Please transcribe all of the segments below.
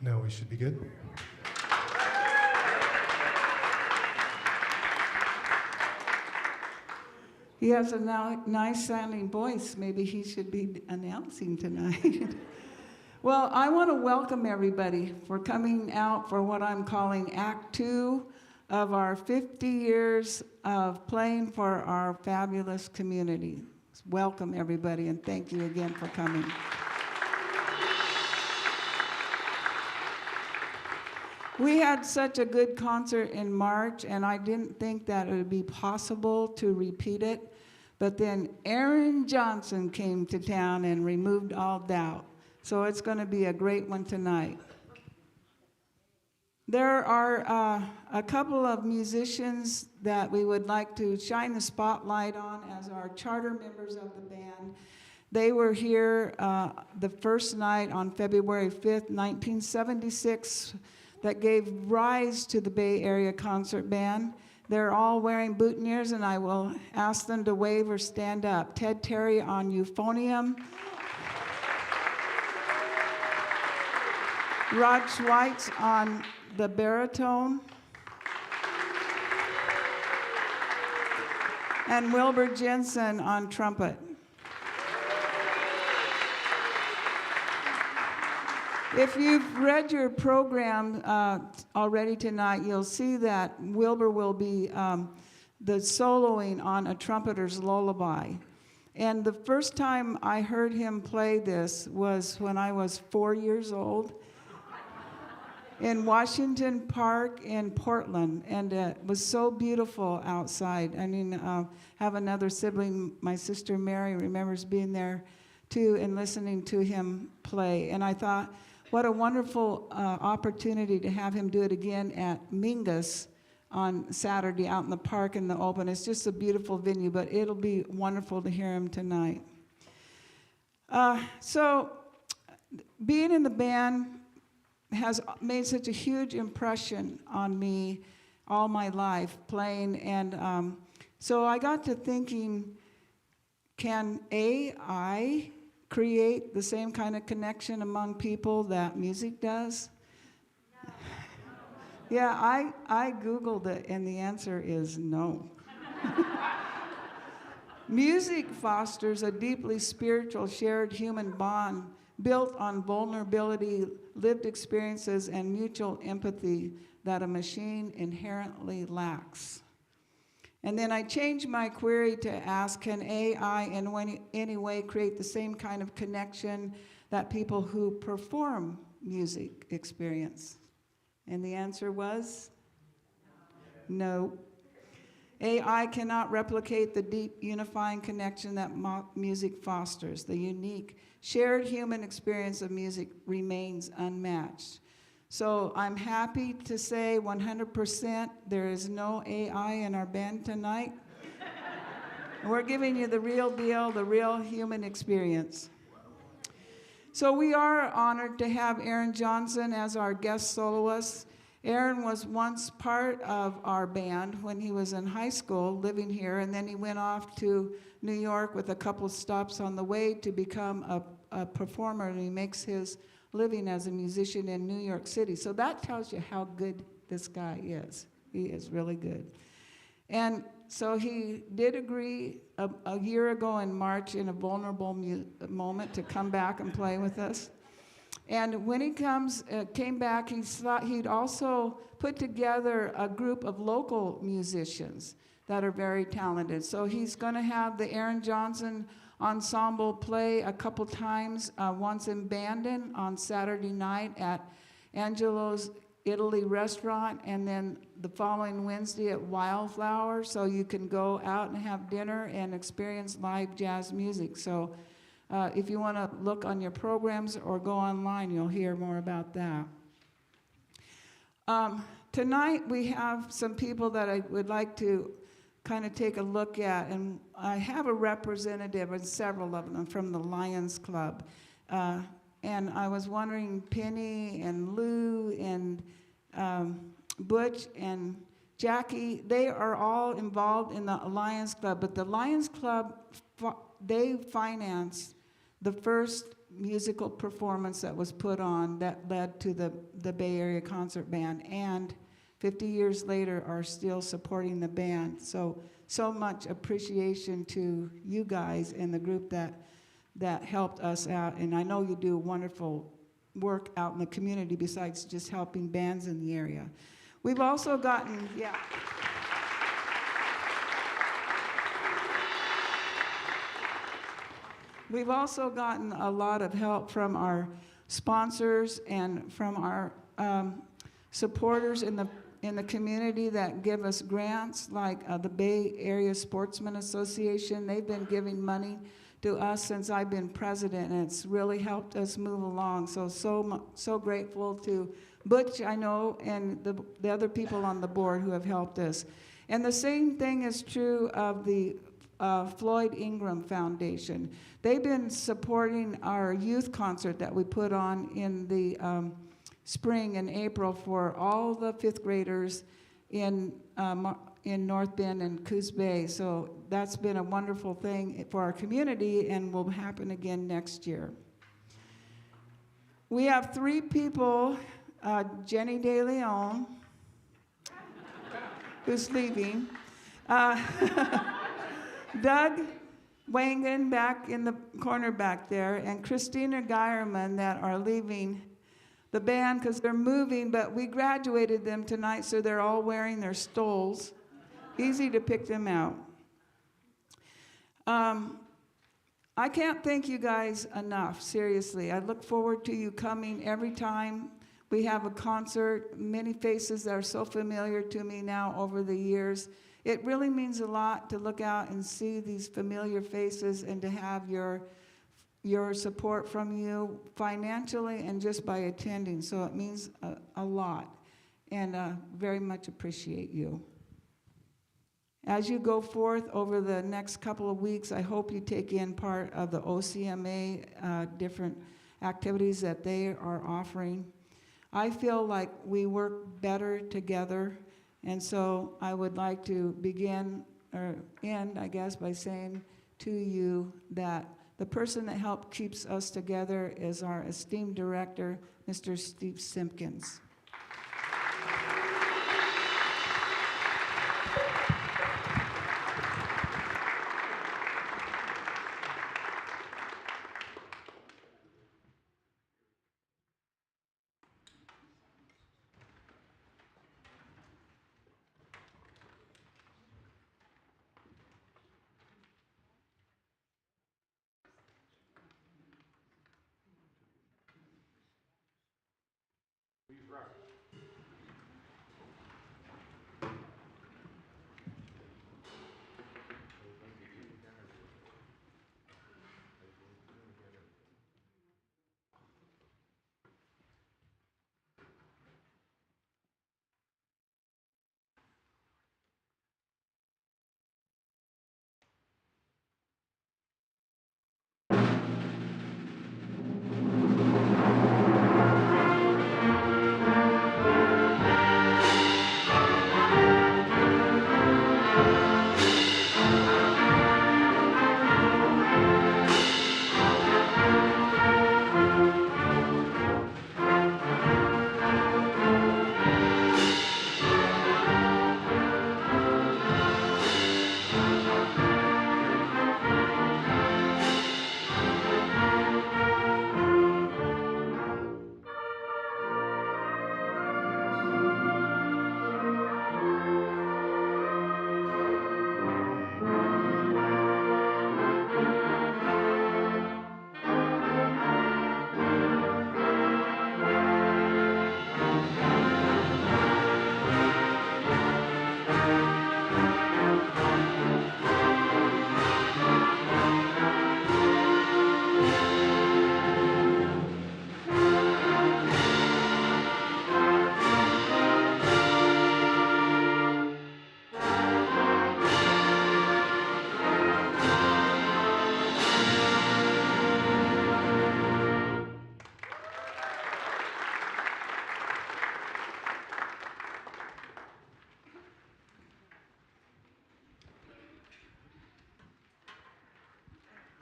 Now we should be good. He has a nice sounding voice. Maybe he should be announcing tonight. Well, I want to welcome everybody for coming out for what I'm calling Act Two of our 50 years of playing for our fabulous community. Welcome everybody, and thank you again for coming. We had such a good concert in March, and I didn't think that it would be possible to repeat it. But then Aaron Johnson came to town and removed all doubt. So it's going to be a great one tonight. There are a couple of musicians that we would like to shine the spotlight on as our charter members of the band. They were here the first night on February 5th, 1976, that gave rise to the Bay Area Concert Band. They're all wearing boutonnieres, and I will ask them to wave or stand up. Ted Terry on euphonium. Rod Schweitz on the baritone. And Wilbur Jensen on trumpet. If you've read your program already tonight, you'll see that Wilbur will be the soloing on A Trumpeter's Lullaby. And the first time I heard him play this was when I was 4 years old in Washington Park in Portland, and it was so beautiful outside. I mean, have another sibling, my sister Mary, remembers being there too and listening to him play. And I thought, what a wonderful opportunity to have him do it again at Mingus on Saturday out in the park in the open. It's just a beautiful venue, but it'll be wonderful to hear him tonight. So being in the band has made such a huge impression on me all my life playing, and so I got to thinking, can AI create the same kind of connection among people that music does? Yeah, I Googled it, and the answer is no. Music fosters a deeply spiritual, shared human bond built on vulnerability, lived experiences, and mutual empathy that a machine inherently lacks. And then I changed my query to ask, can AI in any way create the same kind of connection that people who perform music experience? And the answer was no. AI cannot replicate the deep unifying connection that music fosters. The unique shared human experience of music remains unmatched. So I'm happy to say 100% there is no AI in our band tonight. We're giving you the real deal, the real human experience. So we are honored to have Aaron Johnson as our guest soloist. Aaron was once part of our band when he was in high school, living here, and then he went off to New York with a couple stops on the way to become a performer, and he makes his living as a musician in New York City. So that tells you how good this guy is. He is really good. And so he did agree a year ago in March in a vulnerable moment to come back and play with us. And when he came back, he thought he'd also put together a group of local musicians that are very talented. So he's going to have the Aaron Johnson Ensemble play a couple times, once in Bandon on Saturday night at Angelo's Italy restaurant, and then the following Wednesday at Wildflower, so you can go out and have dinner and experience live jazz music. So if you want to look on your programs or go online, you'll hear more about that. Tonight we have some people that I would like to kind of take a look at, and I have a representative, and several of them, from the Lions Club. And I was wondering, Penny and Lou and Butch and Jackie, they are all involved in the Lions Club, but the Lions Club, they financed the first musical performance that was put on that led to the Bay Area Concert Band, and 50 years later are still supporting the band. So so much appreciation to you guys and the group that helped us out. And I know you do wonderful work out in the community besides just helping bands in the area. We've also gotten, yeah. We've also gotten a lot of help from our sponsors and from our supporters in the community that give us grants, like the Bay Area Sportsman Association. They've been giving money to us since I've been president, and it's really helped us move along. So grateful to Butch, I know, and the other people on the board who have helped us. And the same thing is true of the Floyd Ingram Foundation. They've been supporting our youth concert that we put on in the spring and April for all the 5th graders in North Bend and Coos Bay. So that's been a wonderful thing for our community and will happen again next year. We have 3 people, Jenny De Leon, who's leaving, Doug Wangan back in the corner back there, and Christina Geierman that are leaving the band because they're moving, but we graduated them tonight, so they're all wearing their stoles. Easy to pick them out. I can't thank you guys enough, seriously. I look forward to you coming every time we have a concert. Many faces that are so familiar to me now over the years. It really means a lot to look out and see these familiar faces and to have your support from you financially and just by attending. So it means a lot, and very much appreciate you. As you go forth over the next couple of weeks, I hope you take in part of the OCMA different activities that they are offering. I feel like we work better together. And so I would like to begin, or end, I guess, by saying to you that the person that helped keeps us together is our esteemed director, Mr. Steve Simpkins.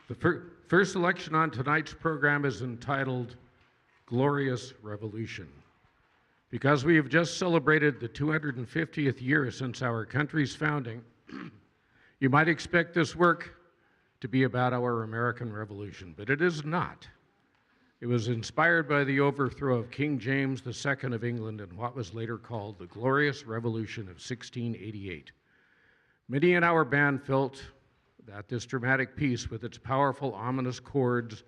The first election on tonight's program is entitled Glorious Revolution. Because we have just celebrated the 250th year since our country's founding, You might expect this work to be about our American Revolution, but it is not. It was inspired by the overthrow of King James II of England in what was later called the Glorious Revolution of 1688. Many in our band felt that this dramatic piece, with its powerful, ominous chords,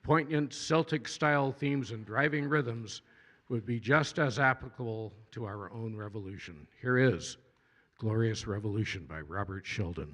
poignant Celtic-style themes, and driving rhythms, would be just as applicable to our own revolution. Here is Glorious Revolution by Robert Sheldon.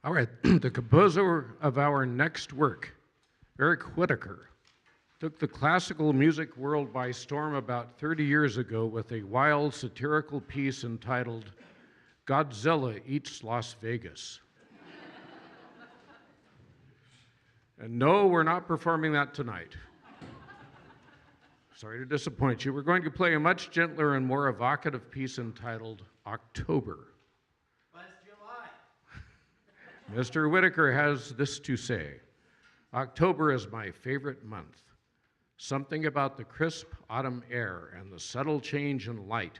All right, the composer of our next work, Eric Whitacre, took the classical music world by storm about 30 years ago with a wild satirical piece entitled Godzilla Eats Las Vegas. And no, we're not performing that tonight. Sorry to disappoint you. We're going to play a much gentler and more evocative piece entitled October. But it's July. Mr. Whitacre has this to say: October is my favorite month. Something about the crisp autumn air and the subtle change in light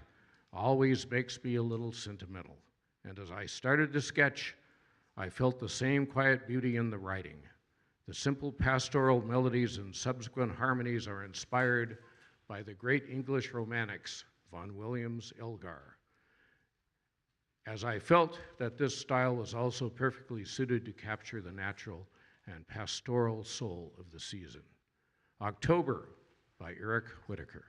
always makes me a little sentimental. And as I started to sketch, I felt the same quiet beauty in the writing. The simple pastoral melodies and subsequent harmonies are inspired by the great English romantics, Vaughan Williams, Elgar. As I felt that this style was also perfectly suited to capture the natural and pastoral soul of the season. October by Eric Whitacre.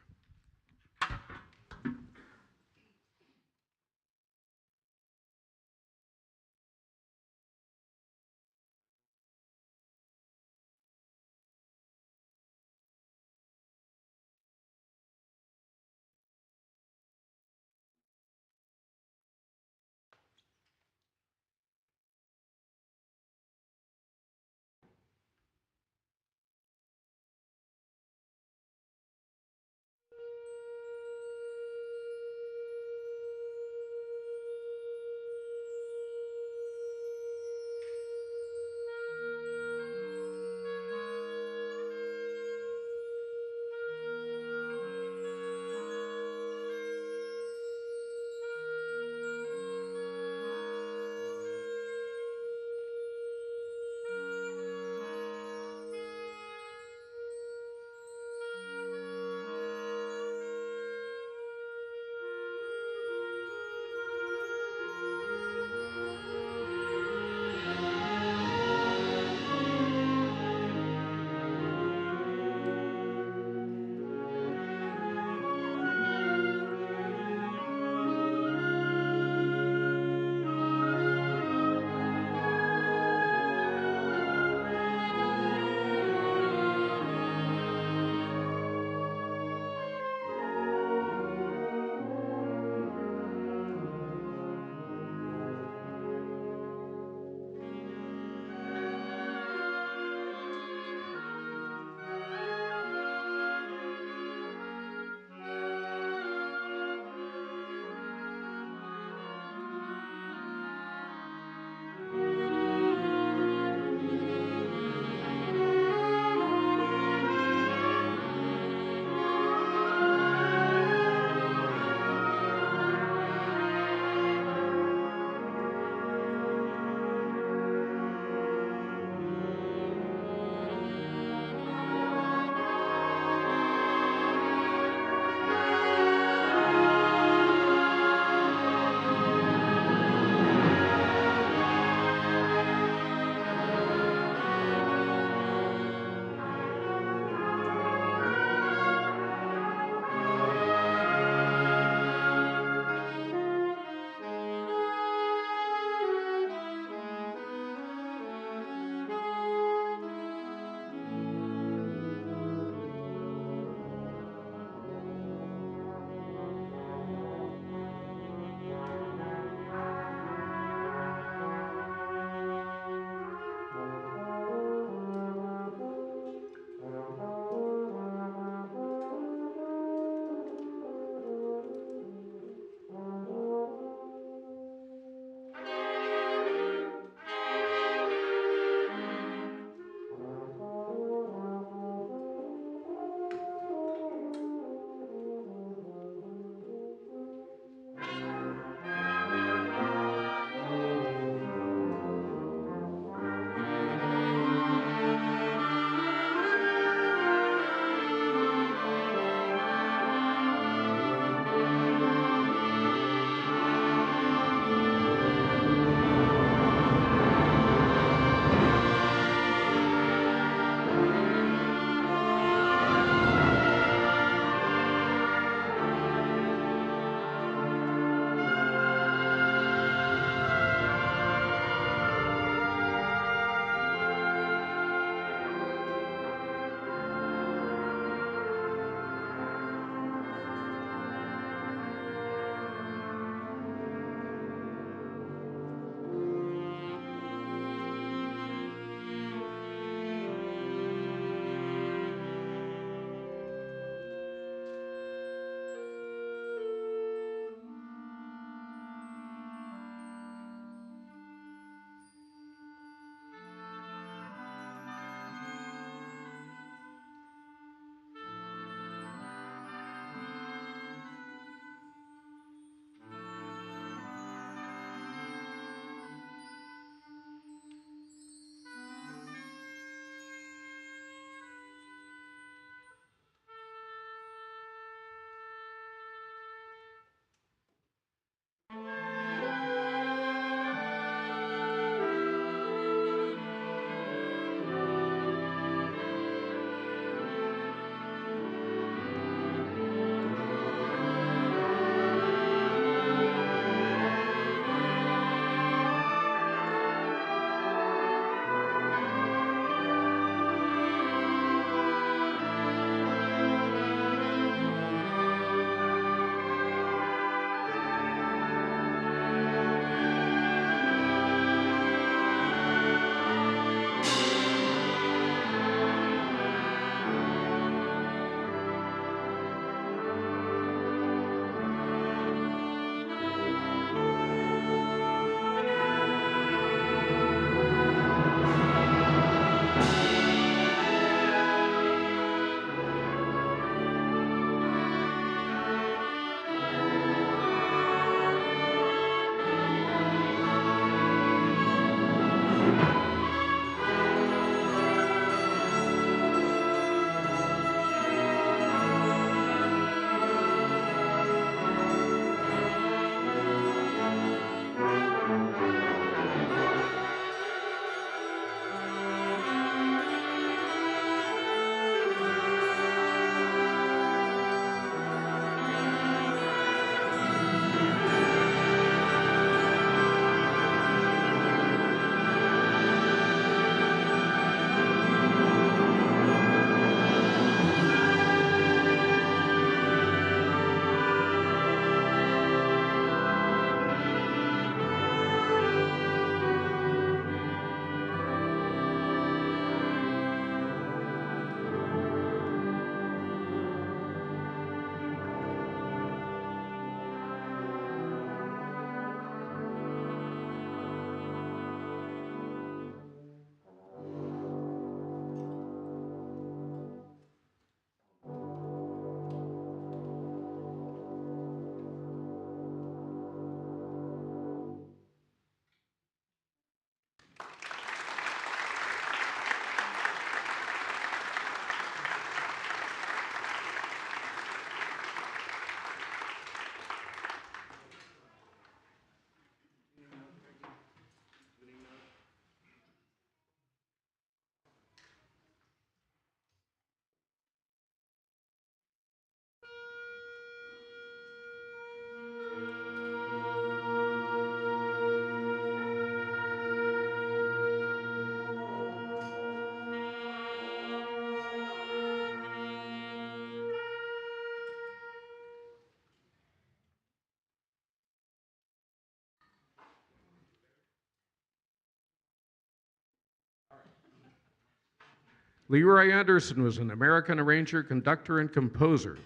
Leroy Anderson was an American arranger, conductor, and composer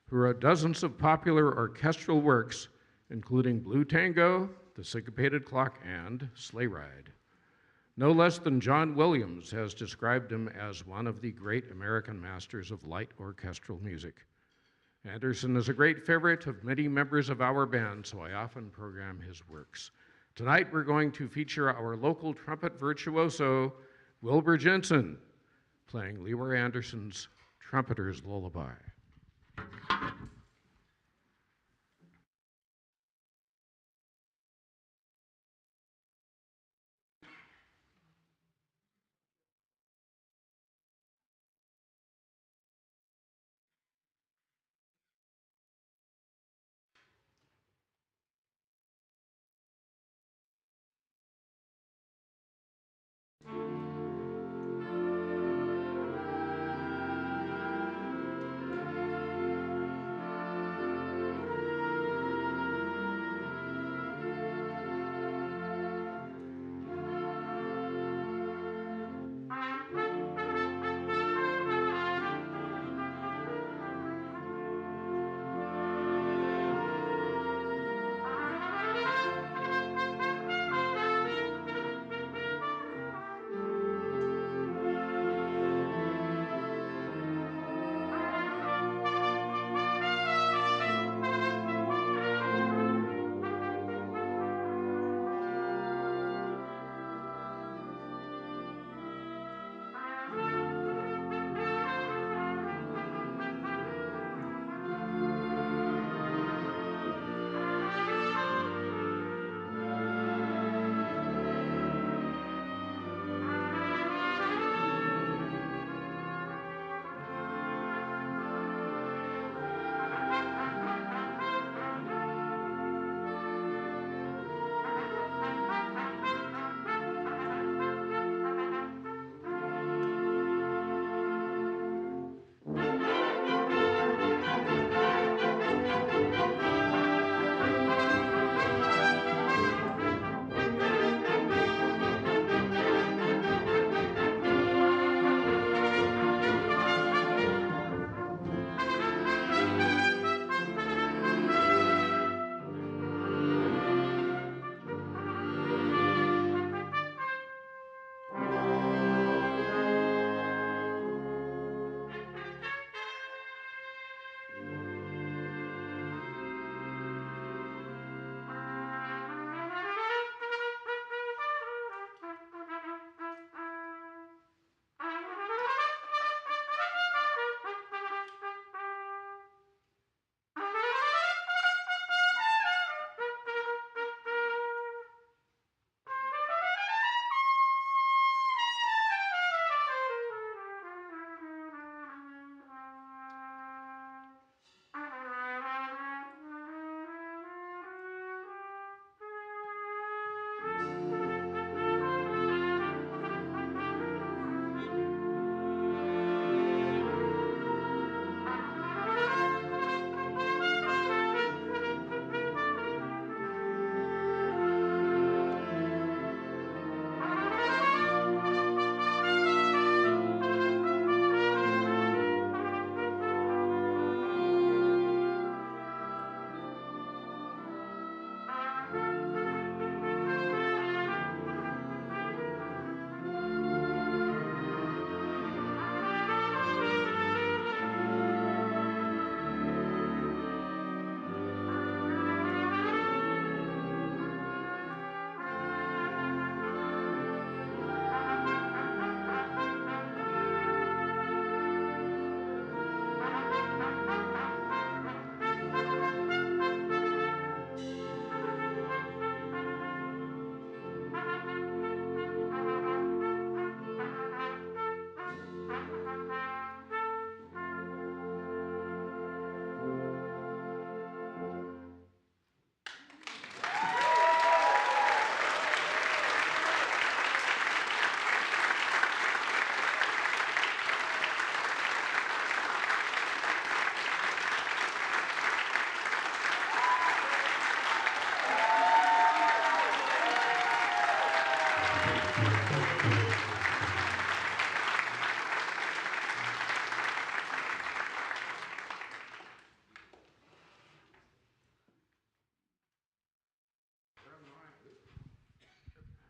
who wrote dozens of popular orchestral works, including Blue Tango, The Syncopated Clock, and Sleigh Ride. No less than John Williams has described him as one of the great American masters of light orchestral music. Anderson is a great favorite of many members of our band, so I often program his works. Tonight we're going to feature our local trumpet virtuoso, Wilbur Jensen, playing Leroy Anderson's Trumpeter's Lullaby.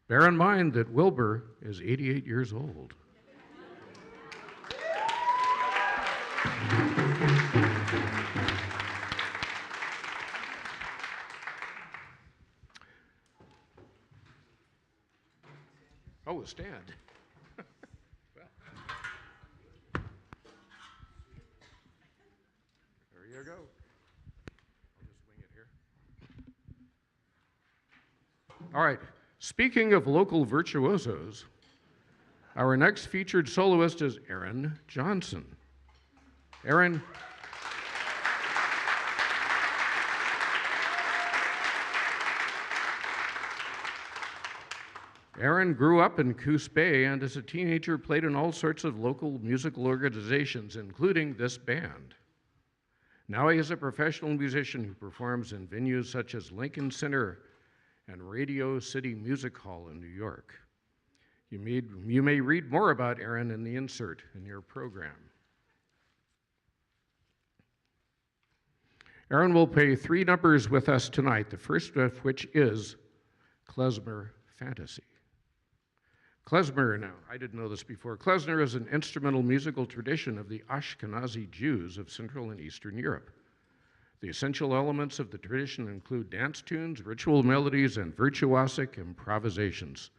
Bear in mind that Wilbur is 88 years old. Oh, stand. Well, there you go. I'll just wing it here. All right. Speaking of local virtuosos, our next featured soloist is Aaron Johnson. Aaron. Aaron grew up in Coos Bay and as a teenager played in all sorts of local musical organizations, including this band. Now he is a professional musician who performs in venues such as Lincoln Center and Radio City Music Hall in New York. You may read more about Aaron in the insert in your program. Aaron will play 3 numbers with us tonight, the first of which is Klezmer Fantasy. Klezmer, now, I didn't know this before. Klezmer is an instrumental musical tradition of the Ashkenazi Jews of Central and Eastern Europe. The essential elements of the tradition include dance tunes, ritual melodies, and virtuosic improvisations.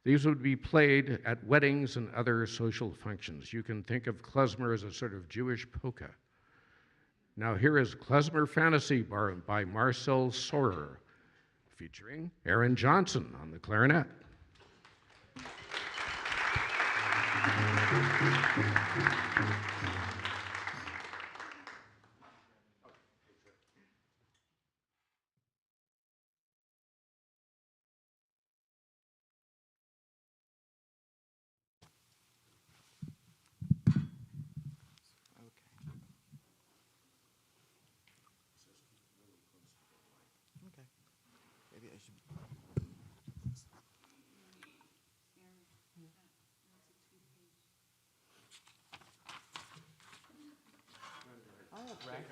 These would be played at weddings and other social functions. You can think of klezmer as a sort of Jewish polka. Now here is Klezmer Fantasy by Marcel Sorer, featuring Aaron Johnson on the clarinet. Maybe I should. I look right.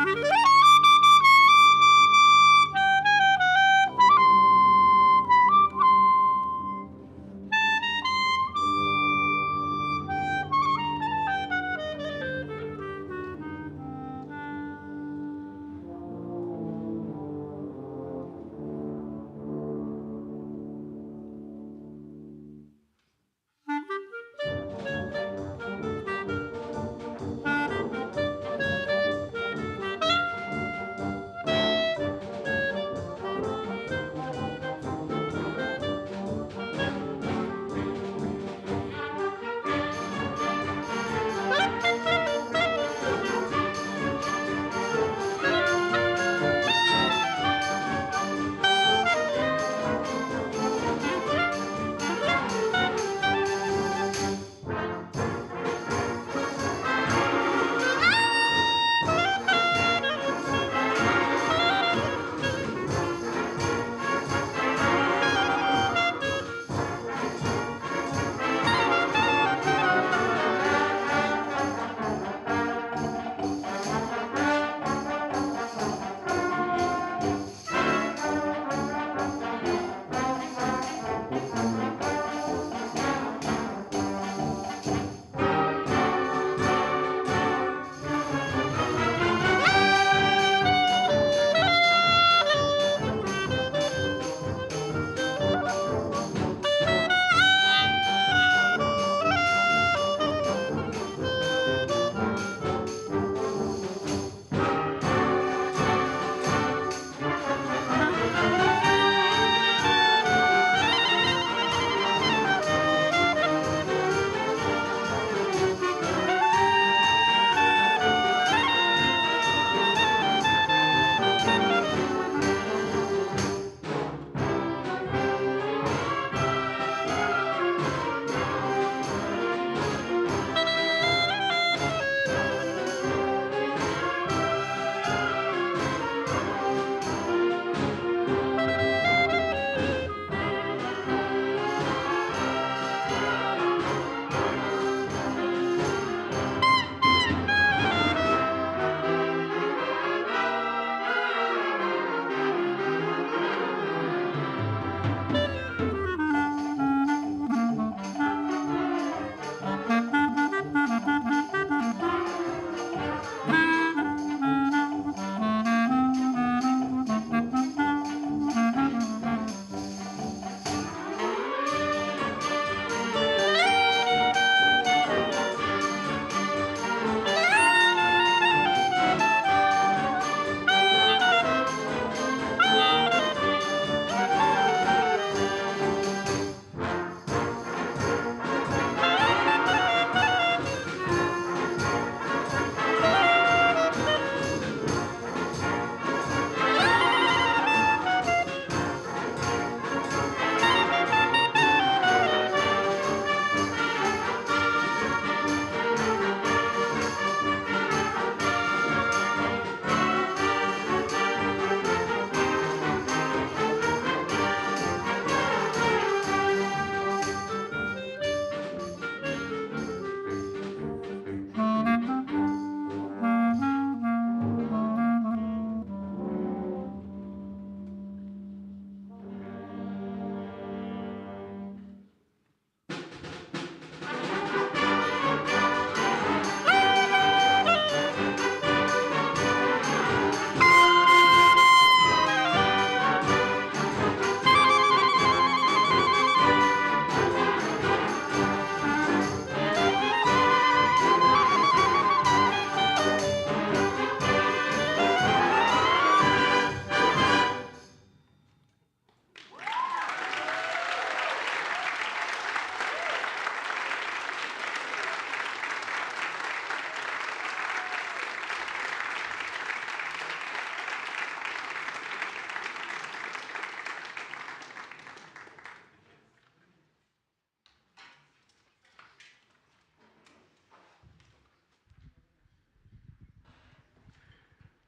Thank you.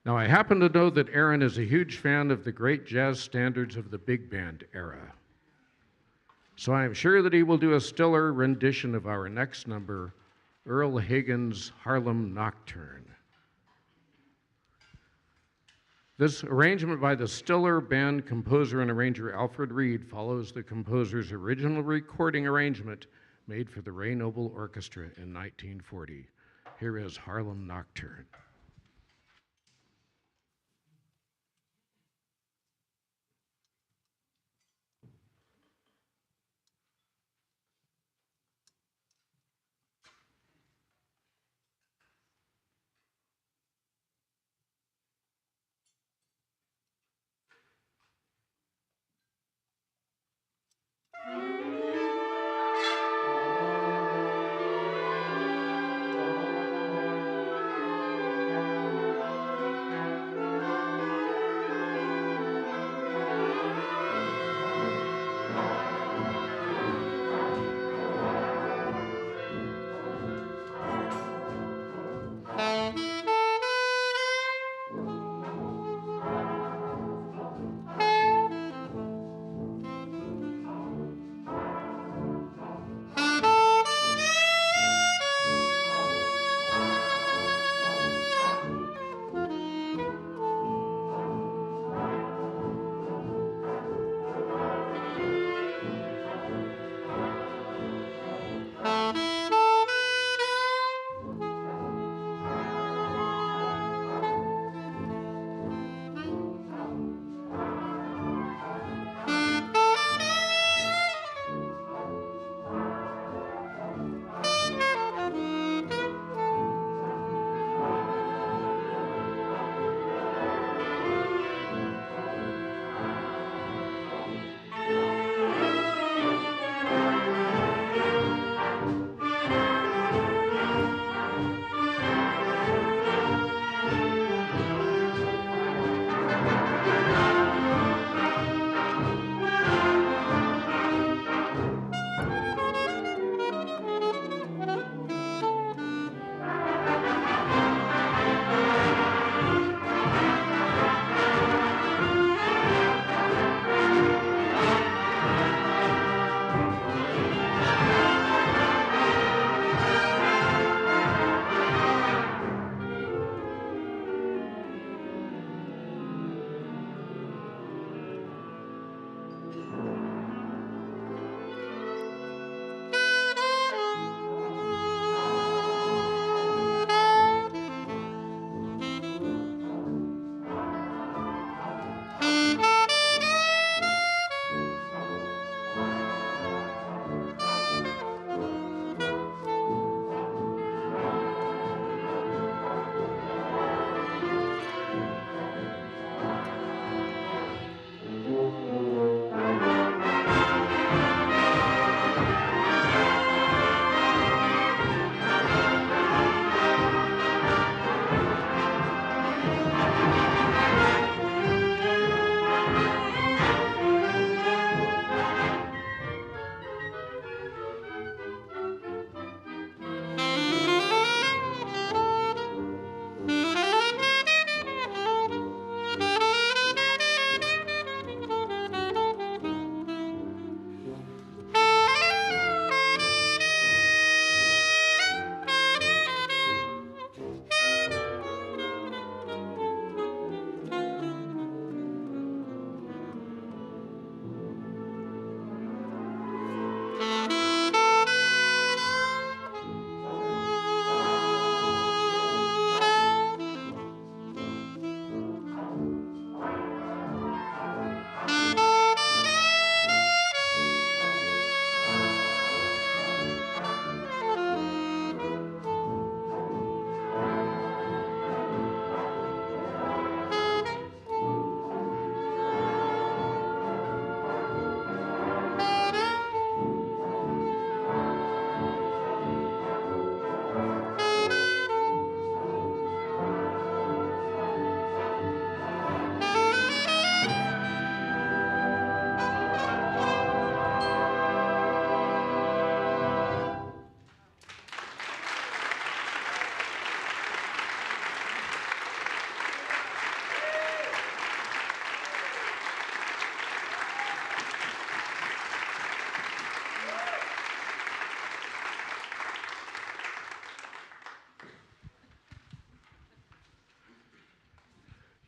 Now, I happen to know that Aaron is a huge fan of the great jazz standards of the big band era. So I am sure that he will do a stellar rendition of our next number, Earl Hagen's Harlem Nocturne. This arrangement by the Stiller Band composer and arranger Alfred Reed follows the composer's original recording arrangement made for the Ray Noble Orchestra in 1940. Here is Harlem Nocturne.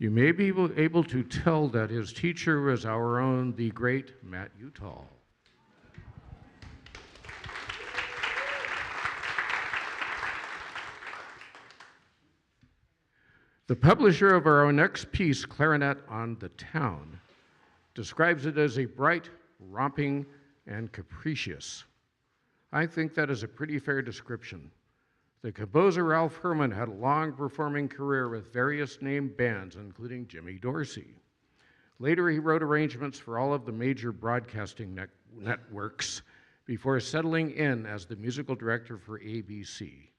You may be able to tell that his teacher was our own, the great Matt Utall. The publisher of our next piece, Clarinet on the Town, describes it as a bright, romping, and capricious. I think that is a pretty fair description. The composer Ralph Herman had a long performing career with various named bands, including Jimmy Dorsey. Later, he wrote arrangements for all of the major broadcasting networks before settling in as the musical director for ABC.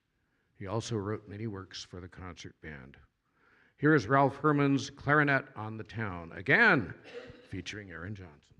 He also wrote many works for the concert band. Here is Ralph Herman's Clarinet on the Town, again featuring Aaron Johnson.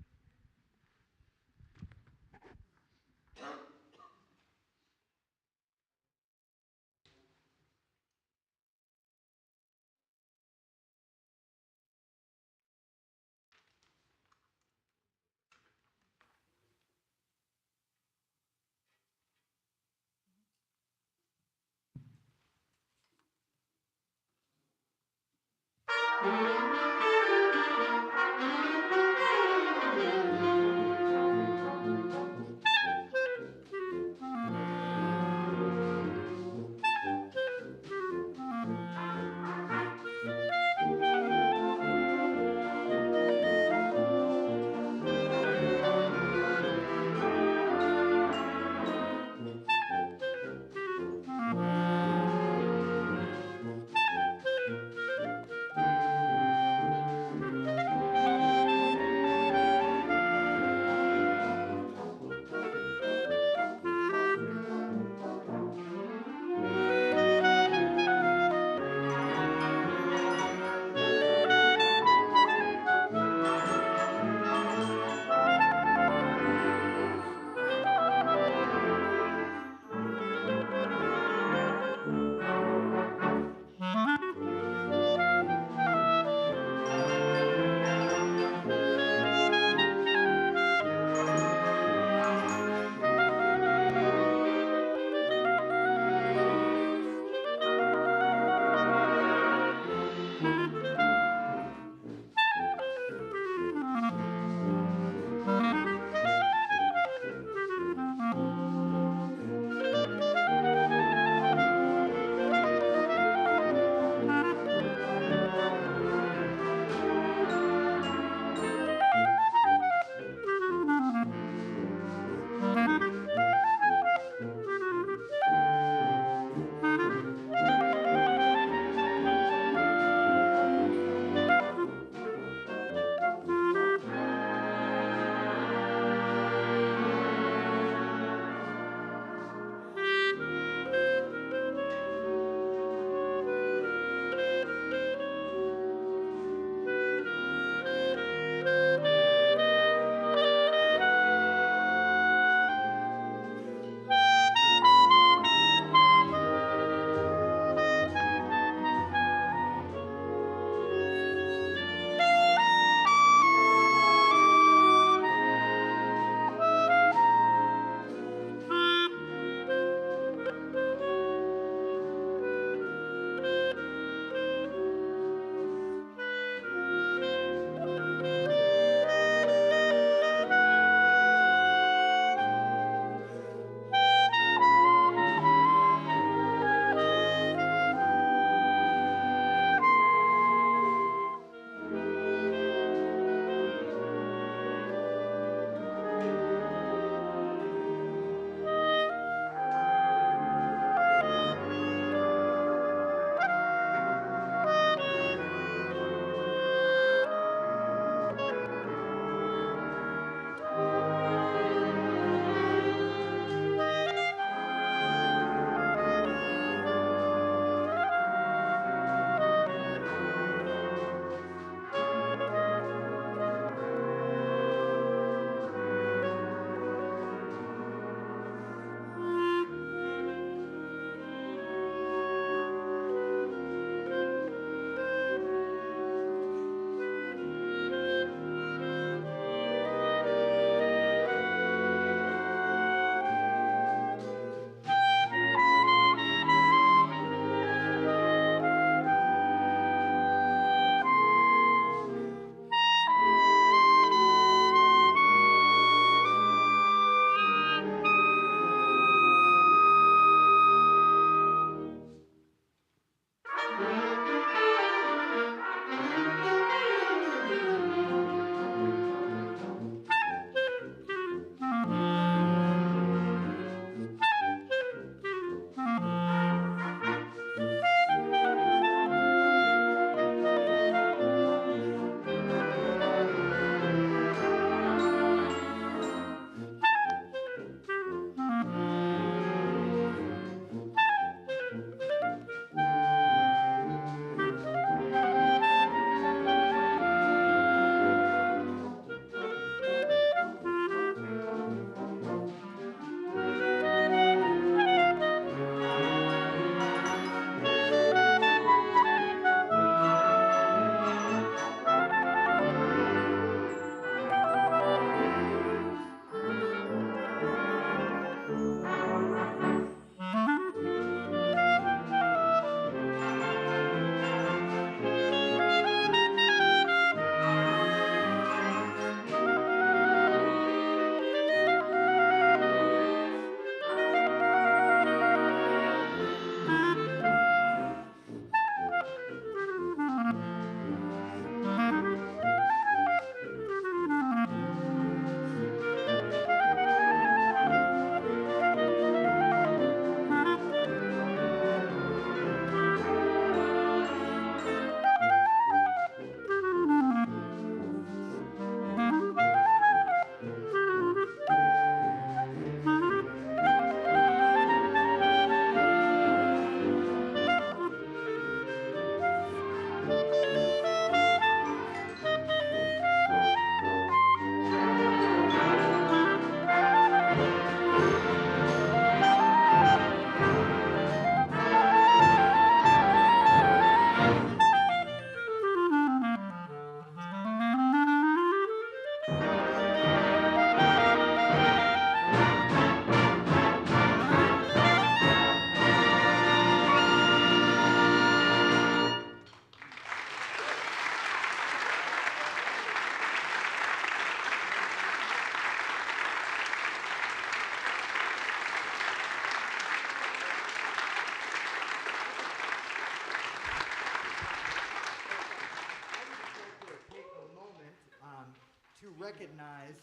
to recognize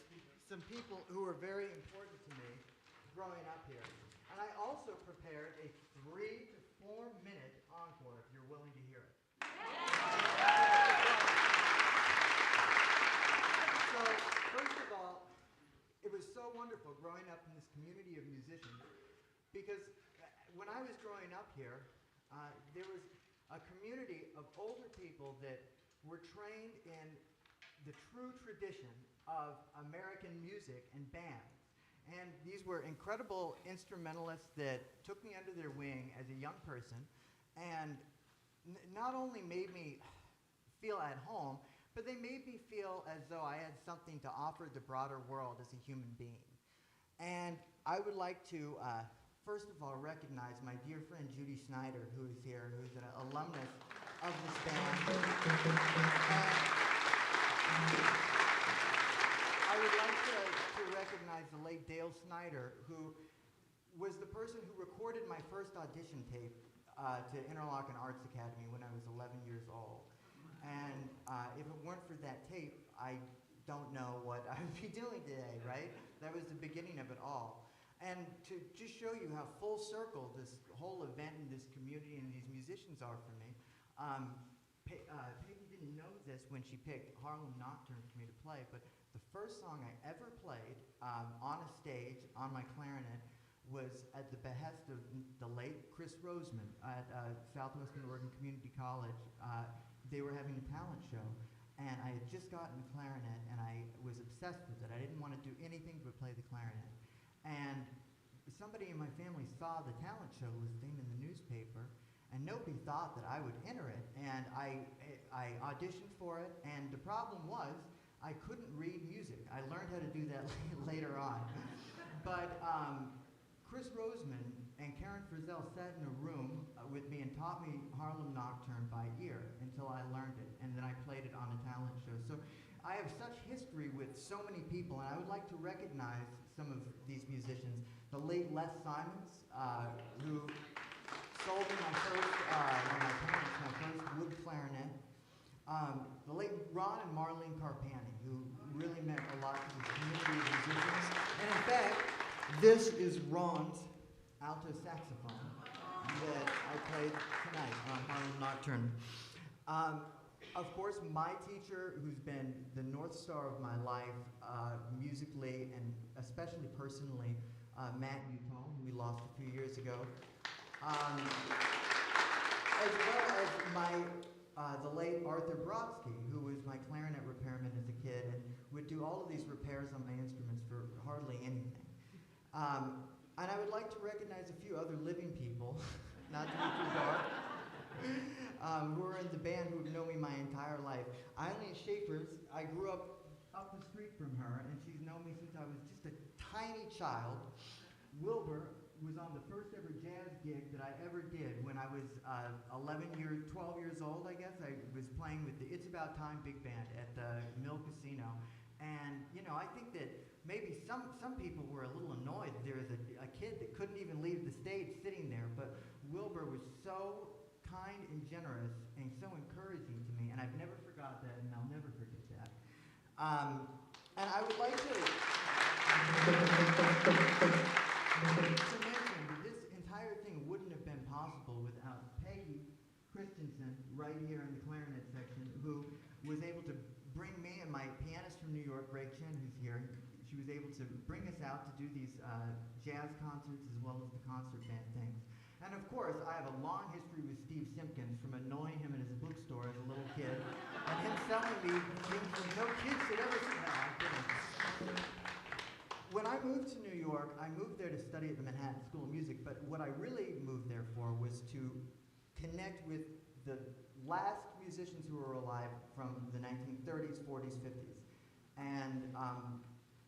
some people who are very important to me growing up here. And I also prepared a 3 to 4 minute encore if you're willing to hear it. So, first of all, it was so wonderful growing up in this community of musicians because when I was growing up here, there was a community of older people that were trained in the true tradition of American music and bands. And these were incredible instrumentalists that took me under their wing as a young person and not only made me feel at home, but they made me feel as though I had something to offer the broader world as a human being. And I would like to, first of all, recognize my dear friend Judy Snyder, who is here, who's an alumnus of this band. I would like to recognize the late Dale Snyder, who was the person who recorded my first audition tape to Interlochen Arts Academy when I was 11 years old. And if it weren't for that tape, I don't know what I would be doing today, right? That was the beginning of it all. And to just show you how full circle this whole event and this community and these musicians are for me, Peggy didn't know this when she picked Harlem Nocturne for me to play, but the first song I ever played on a stage on my clarinet was at the behest of the late Chris Roseman at Southwestern Oregon Community College. They were having a talent show, and I had just gotten a clarinet, and I was obsessed with it. I didn't want to do anything but play the clarinet. And somebody in my family saw the talent show listing in the newspaper, and nobody thought that I would enter it. And I auditioned for it, and the problem was I couldn't read music. I learned how to do that later on. But Chris Roseman and Karen Frizzell sat in a room with me and taught me Harlem Nocturne by ear until I learned it, and then I played it on a talent show. So I have such history with so many people, and I would like to recognize some of these musicians. The late Les Simons, who sold me my first, my parents, my first wood clarinet. The late Ron and Marlene Carpani, who really meant a lot to this community of musicians. And in fact, this is Ron's alto saxophone that I played tonight on Harlem Nocturne. Of course, my teacher, who's been the North Star of my life, musically and especially personally, Matt Utall, who we lost a few years ago. As well as the late Arthur Brodsky, who was my clarinet repairman as a kid and would do all of these repairs on my instruments for hardly anything. And I would like to recognize a few other living people, not to be too dark, who are in the band who have known me my entire life. Eileen Schaefer's, I grew up the street from her, and she's known me since I was just a tiny child. Wilbur was on the first ever jazz gig that I ever did when I was 12 years old, I guess. I was playing with the It's About Time Big Band at the Mill Casino. And, you know, I think that maybe some people were a little annoyed that there was a kid that couldn't even leave the stage sitting there, but Wilbur was so kind and generous and so encouraging to me, and I've never forgot that, and I'll never forget that. And I would like to mention that this entire thing wouldn't have been possible without Peggy Christensen, right here in the clarinet section, who was able to bring me and my pianist from New York, Greg Chen, who's here. She was able to bring us out to do these jazz concerts as well as the concert band things. And of course, I have a long history with Steve Simpkins, from annoying him in his bookstore as a little kid, and him selling me things that no kid should ever see. No, I'm kidding. When I moved to New York, I moved there to study at the Manhattan School of Music, but what I really moved there for was to connect with the last musicians who were alive from the 1930s, 40s, 50s. And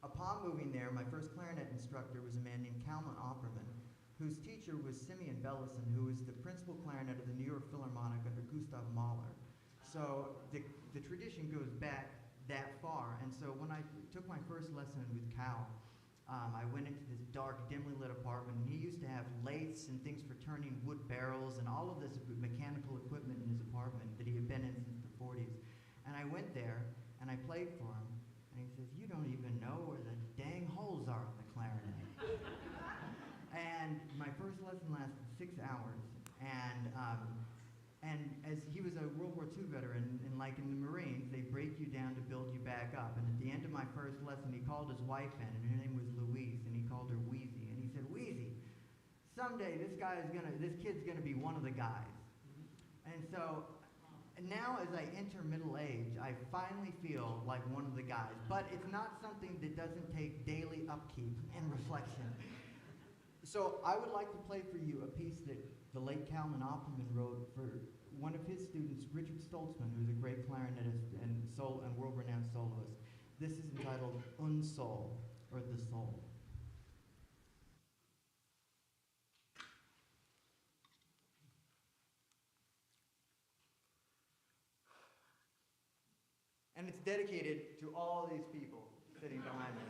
upon moving there, my first clarinet instructor was a man named Kalman Opperman, whose teacher was Simeon Bellison, who was the principal clarinet of the New York Philharmonic under Gustav Mahler. So the tradition goes back that far. And so when I took my first lesson with Cal, I went into this dark, dimly lit apartment, and he used to have lathes and things for turning wood barrels and all of this mechanical equipment in his apartment that he had been in since the 40s. And I went there, and I played for him, And he says, you don't even know where the dang holes are on the clarinet. And my first lesson lasted 6 hours. And as he was a World War II veteran, and like in the Marines, they break you down to build you back up. And at the end of my first lesson, he called his wife in, and her name was Louise, and he called her Wheezy. And he said, Wheezy, someday this kid's gonna be one of the guys. And so now as I enter middle age, I finally feel like one of the guys. But it's not something that doesn't take daily upkeep and reflection. So I would like to play for you a piece that the late Calvin Opperman wrote for one of his students, Richard Stoltzman, who's a great clarinetist and world-renowned soloist. This is entitled Un Sol, or The Soul. And it's dedicated to all these people sitting behind me.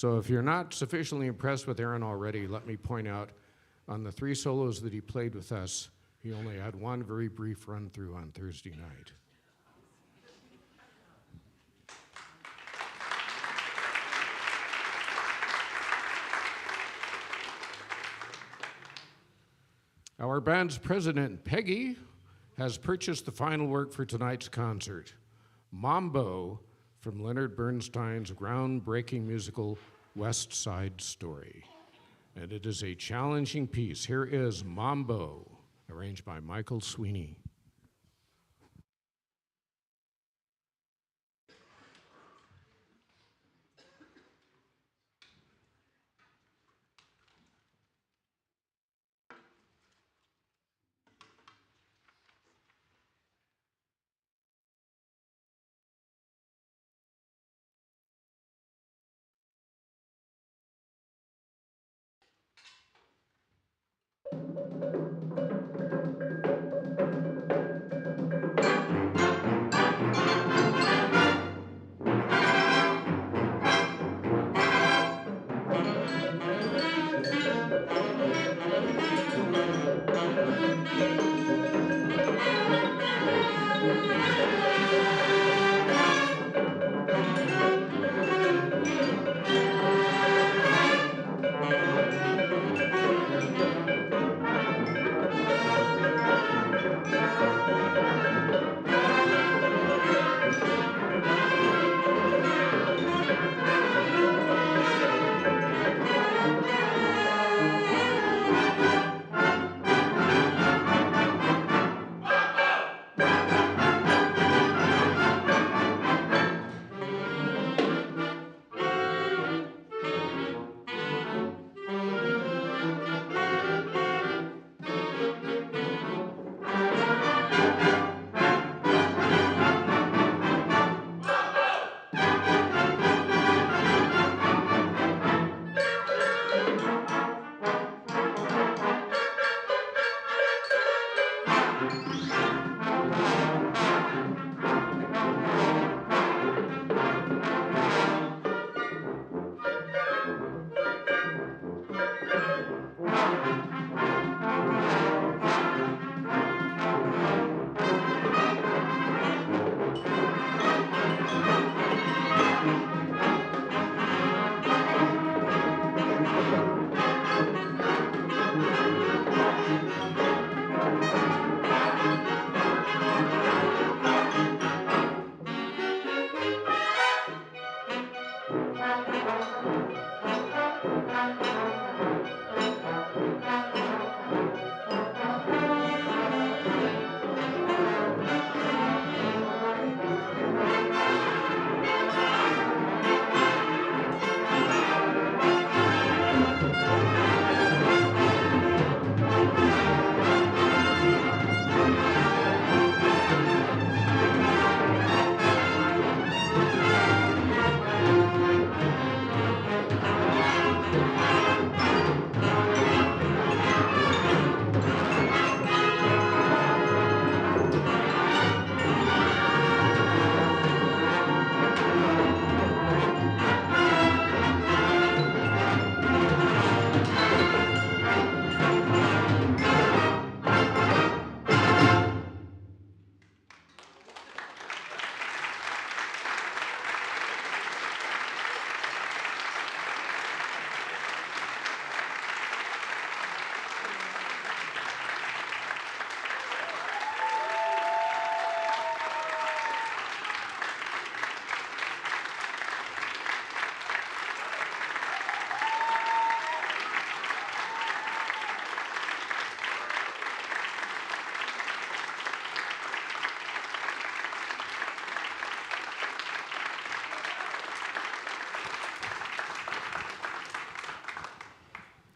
So if you're not sufficiently impressed with Aaron already, let me point out on the 3 solos that he played with us, he only had one very brief run through on Thursday night. Our band's president, Peggy, has purchased the final work for tonight's concert, Mambo, from Leonard Bernstein's groundbreaking musical West Side Story. And it is a challenging piece. Here is Mambo, arranged by Michael Sweeney.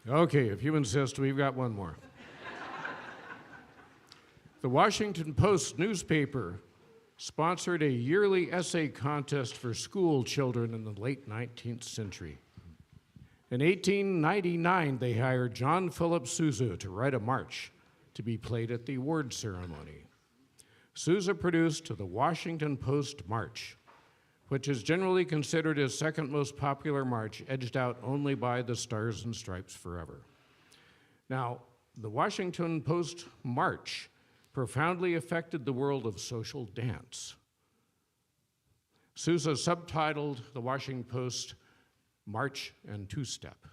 Okay, if you insist, we've got one more. The Washington Post newspaper sponsored a yearly essay contest for school children in the late 19th century. In 1899, they hired John Philip Sousa to write a march to be played at the award ceremony. Sousa produced the Washington Post March, which is generally considered his second most popular march, edged out only by the Stars and Stripes Forever. Now, the Washington Post March profoundly affected the world of social dance. Sousa subtitled the Washington Post March and Two-Step.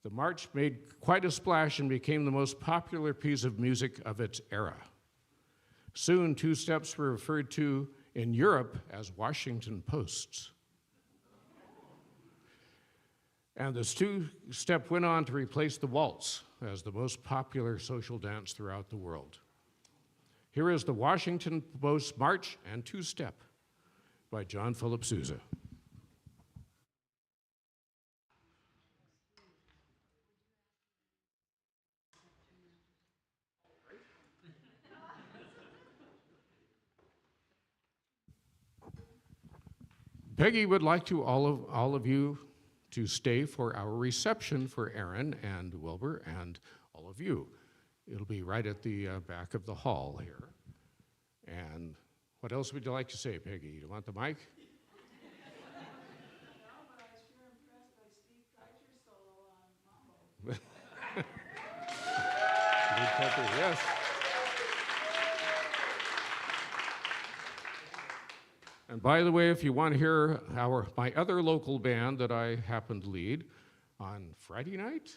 The march made quite a splash and became the most popular piece of music of its era. Soon, two-steps were referred to in Europe as Washington Posts. And this two-step went on to replace the waltz as the most popular social dance throughout the world. Here is the Washington Post March and Two-Step by John Philip Sousa. Peggy would like to all of you to stay for our reception for Aaron and Wilbur and all of you. It'll be right at the back of the hall here. And what else would you like to say, Peggy? You want the mic? No, but I was sure impressed by Steve Kreicher's solo on mambo. Lead Pepper, yes. And by the way, if you want to hear my other local band that I happen to lead on Friday night?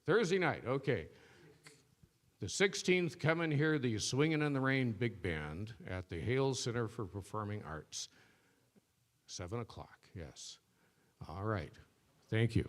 Thursday night, okay. The 16th, come and hear the Swingin' in the Rain Big Band at the Hales Center for Performing Arts. 7 o'clock, yes. All right, thank you.